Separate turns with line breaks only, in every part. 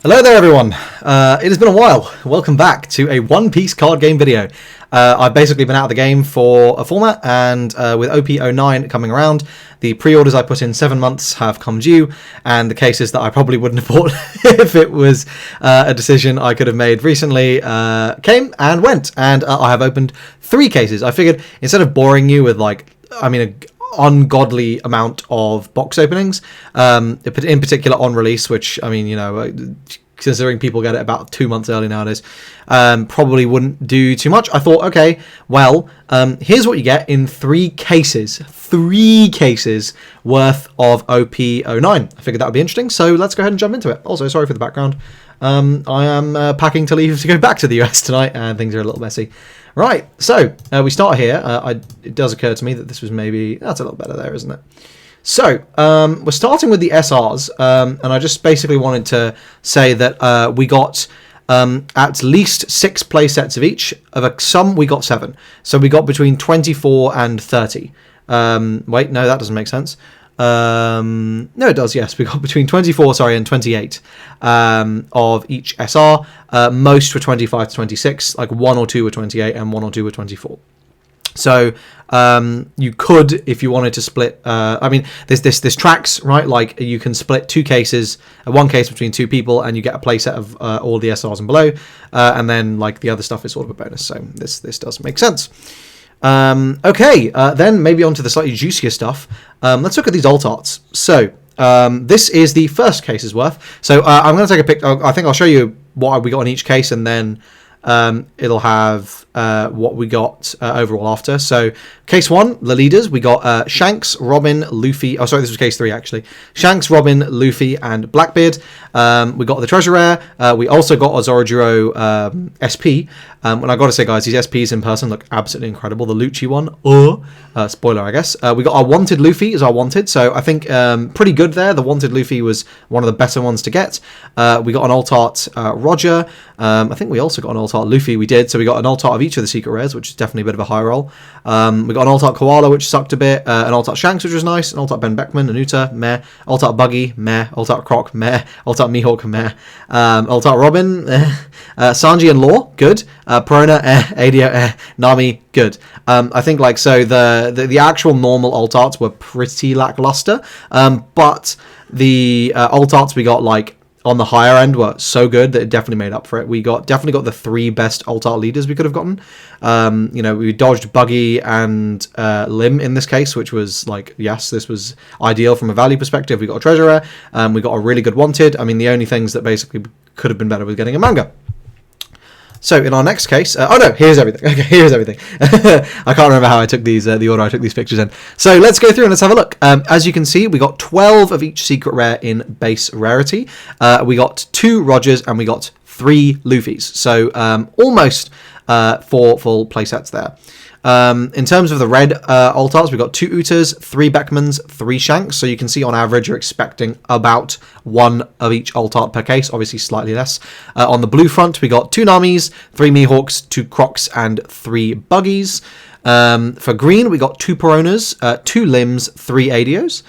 Hello there everyone, it has been a while. Welcome back to a One Piece card game video. I've basically been out of the game for a format, and with OP09 coming around, the pre-orders I put in 7 months have come due, and the cases that I probably wouldn't have bought if it was a decision I could have made recently came and went, and I have opened 3 cases. I figured instead of boring you with an ungodly amount of box openings, in particular on release, which considering people get it about 2 months early nowadays, probably wouldn't do too much. I thought, okay, well, here's what you get in 3 cases worth of OP09. I figured that would be interesting, so let's go ahead and jump into it. Also, sorry for the background. I am packing to leave to go back to the US tonight, and things are a little messy. Right, so we start here. It does occur to me that this was maybe... That's a little better there, isn't it? So, we're starting with the SRs, and I just basically wanted to say that we got at least 6 play sets of each. Of some, we got 7. So we got between 24 and 30. Wait, no, that doesn't make sense. No, it does, yes. We got between 24, and 28 of each SR. Most were 25 to 26, like 1 or 2 were 28 and 1 or 2 were 24. So you could, if you wanted to split, there's tracks, right? Like you can split 2 cases, 1 case between 2 people, and you get a playset of all the SRs and below, and then like the other stuff is sort of a bonus. So this does make sense. Okay, then maybe onto the slightly juicier stuff. Let's look at these alt arts. So this is the first case's worth. So I'm going to take a picture. I think I'll show you what we got in each case, and then it'll have what we got overall after. So case 1, the leaders, we got Shanks, Robin, Luffy. Oh, sorry, this was case 3 actually. Shanks, Robin, Luffy, and Blackbeard. We got the treasure rare. We also got a Zorojiro SP. And I got to say, guys, these SPs in person look absolutely incredible. The Lucci one, spoiler, I guess. We got our wanted Luffy is our wanted, so I think pretty good there. The wanted Luffy was one of the better ones to get. We got an alt art Roger. I think we also got an alt art Luffy. We did, so we got an alt art of each of the secret rares, which is definitely a bit of a high roll. We got an alt art Koala, which sucked a bit. An alt art Shanks, which was nice. An alt art Ben Beckman, Anuta, meh. Alt art Buggy, meh. Alt art Croc, meh. Alt art Mihawk, meh. Alt art Robin, Sanji and Law, good. Perona, Adio, Nami, good. I think the actual normal alt arts were pretty lackluster, but the alt arts we got on the higher end were so good that it definitely made up for it. We definitely got the 3 best alt art leaders we could have gotten. We dodged Buggy and Lim in this case, which was yes, this was ideal from a value perspective. We got a treasure rare. We got a really good wanted. I mean, the only things that basically could have been better was getting a manga. So in our next case, here's everything. Okay, here's everything. I can't remember how I took these, the order I took these pictures in. So let's go through and let's have a look. As you can see, we got 12 of each secret rare in base rarity. We got 2 Rogers and we got 3 Luffys. So almost 4 full playsets there. In terms of the red alt arts, we've got 2 Utas, 3 Beckmans, 3 Shanks. So you can see on average you're expecting about 1 of each alt art per case, obviously slightly less. On the blue front, we got 2 Namis, 3 Mihawks, 2 Crocs, and 3 Buggies. For green, we got 2 Peronas, 2 Lims, 3 Adios.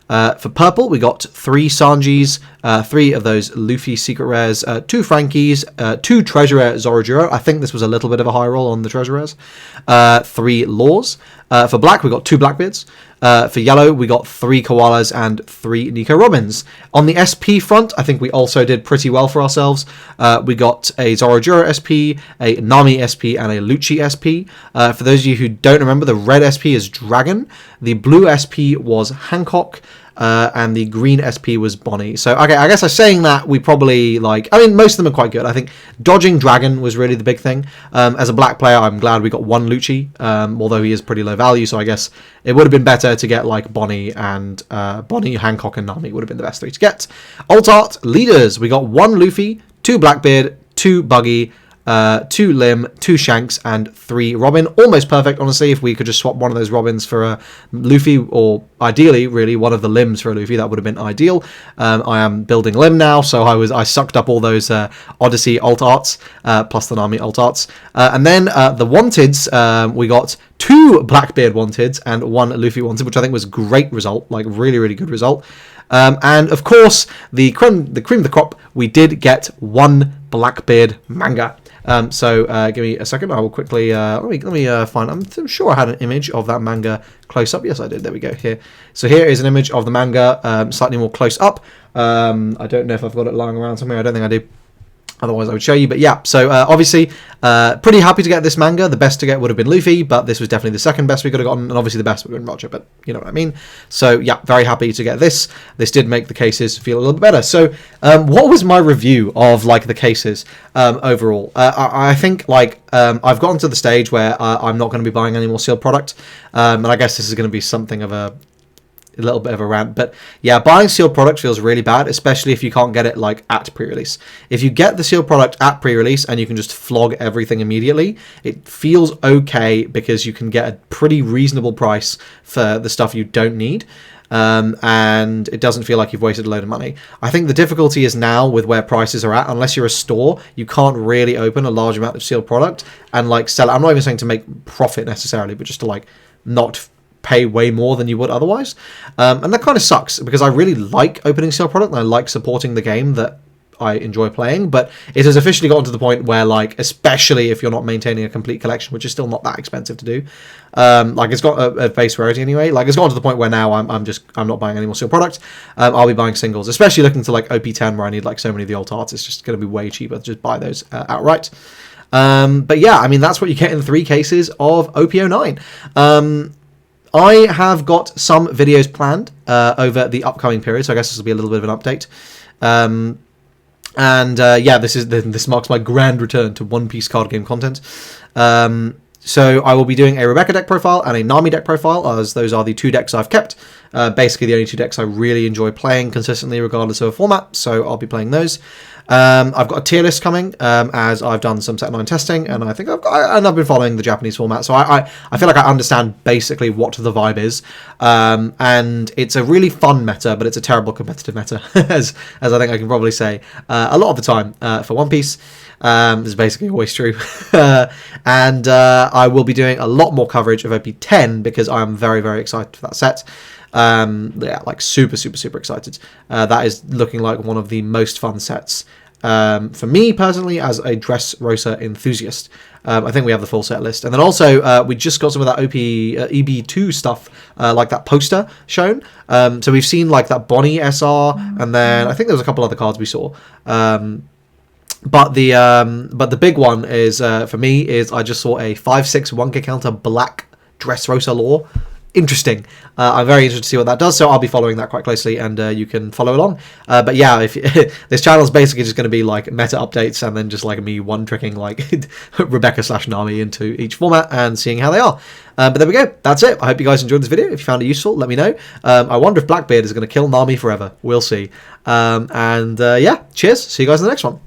For purple, we got 3 Sanjis, 3 of those Luffy secret rares, 2 Frankies, 2 treasure rare Zorojiro. I think this was a little bit of a high roll on the treasure rares. 3 Laws. For black, we got 2 Blackbeards. For yellow, we got 3 Koalas and 3 Nico Robins. On the SP front, I think we also did pretty well for ourselves. We got a Zorojiro SP, a Nami SP, and a Lucci SP. For those of you who don't remember, the red SP is Dragon. The blue SP was Hancock. And the green SP was Bonnie. So, okay, I guess I'm saying that we probably, most of them are quite good. I think dodging Dragon was really the big thing. As a black player, I'm glad we got 1 Lucci, although he is pretty low value, so I guess it would have been better to get, Bonnie, Hancock, and Nami would have been the best 3 to get. Alt art, leaders, we got 1 Luffy, 2 Blackbeard, 2 Buggy, 2 Lim, 2 Shanks, and 3 Robin. Almost perfect, honestly. If we could just swap one of those Robins for a Luffy, or ideally, really, one of the Lims for a Luffy, that would have been ideal. I am building Lim now, so I sucked up all those Odyssey alt arts, plus the Nami alt arts. And then the Wanteds, we got 2 Blackbeard Wanteds and 1 Luffy Wanted, which I think was a great result, really, really good result. And of course, the cream of the crop, we did get one Blackbeard manga. So give me a second. I will quickly let me find. I'm sure I had an image of that manga close up. Yes, I did. There we go. Here. So here is an image of the manga, slightly more close up. I don't know if I've got it lying around somewhere. I don't think I do. Otherwise, I would show you. But yeah, so obviously, pretty happy to get this manga. The best to get would have been Luffy, but this was definitely the second best we could have gotten, and obviously the best would have been Roger, but you know what I mean. So yeah, very happy to get this. This did make the cases feel a little bit better. So what was my review of like the cases overall? I think like I've gotten to the stage where I'm not going to be buying any more sealed product, and I guess this is going to be something of a little bit of a rant, but yeah, buying sealed product feels really bad, especially if you can't get it like at pre-release. If you get the sealed product at pre-release and you can just flog everything immediately, it feels okay because you can get a pretty reasonable price for the stuff you don't need. And it doesn't feel like you've wasted a load of money. I think the difficulty is now with where prices are at, unless you're a store, you can't really open a large amount of sealed product and like sell it. I'm not even saying to make profit necessarily, but just to like not pay way more than you would otherwise, and that kind of sucks because I really like opening sealed product and I like supporting the game that I enjoy playing, but it has officially gotten to the point where, like, especially if you're not maintaining a complete collection, which is still not that expensive to do, like it's got a base rarity anyway. Like it's gotten to the point where now I'm not buying any more sealed product. I'll be buying singles, especially looking to like OP10 where I need like so many of the old arts. It's just going to be way cheaper to just buy those outright. But yeah, I mean that's what you get in 3 cases of OP09. I have got some videos planned over the upcoming period, so I guess this will be a little bit of an update. Yeah, this marks my grand return to One Piece card game content. So I will be doing a Rebecca deck profile and a Nami deck profile, as those are the 2 decks I've kept. Basically the only 2 decks I really enjoy playing consistently regardless of a format, so I'll be playing those. I've got a tier list coming, as I've done some Set 9 testing, and I think I've been following the Japanese format, so I feel like I understand basically what the vibe is, and it's a really fun meta, but it's a terrible competitive meta, as I think I can probably say a lot of the time for One Piece. This is basically always true. And I will be doing a lot more coverage of OP10 because I am very, very excited for that set. Yeah, like super excited. That is looking like one of the most fun sets for me personally as a Dressrosa enthusiast. I think we have the full set list, and then also we just got some of that EB2 stuff, like that poster shown. So we've seen like that Bonnie SR, and then I think there was a couple other cards we saw. But the big one is for me is I just saw a 5/6 1k counter black Dressrosa lore. Interesting. I'm very interested to see what that does, so I'll be following that quite closely, and you can follow along. But yeah, if this channel is basically just going to be like meta updates, and then just like me one-tricking like Rebecca/Nami into each format and seeing how they are. But there we go. That's it. I hope you guys enjoyed this video. If you found it useful, let me know. I wonder if Blackbeard is going to kill Nami forever. We'll see. Yeah, cheers. See you guys in the next one.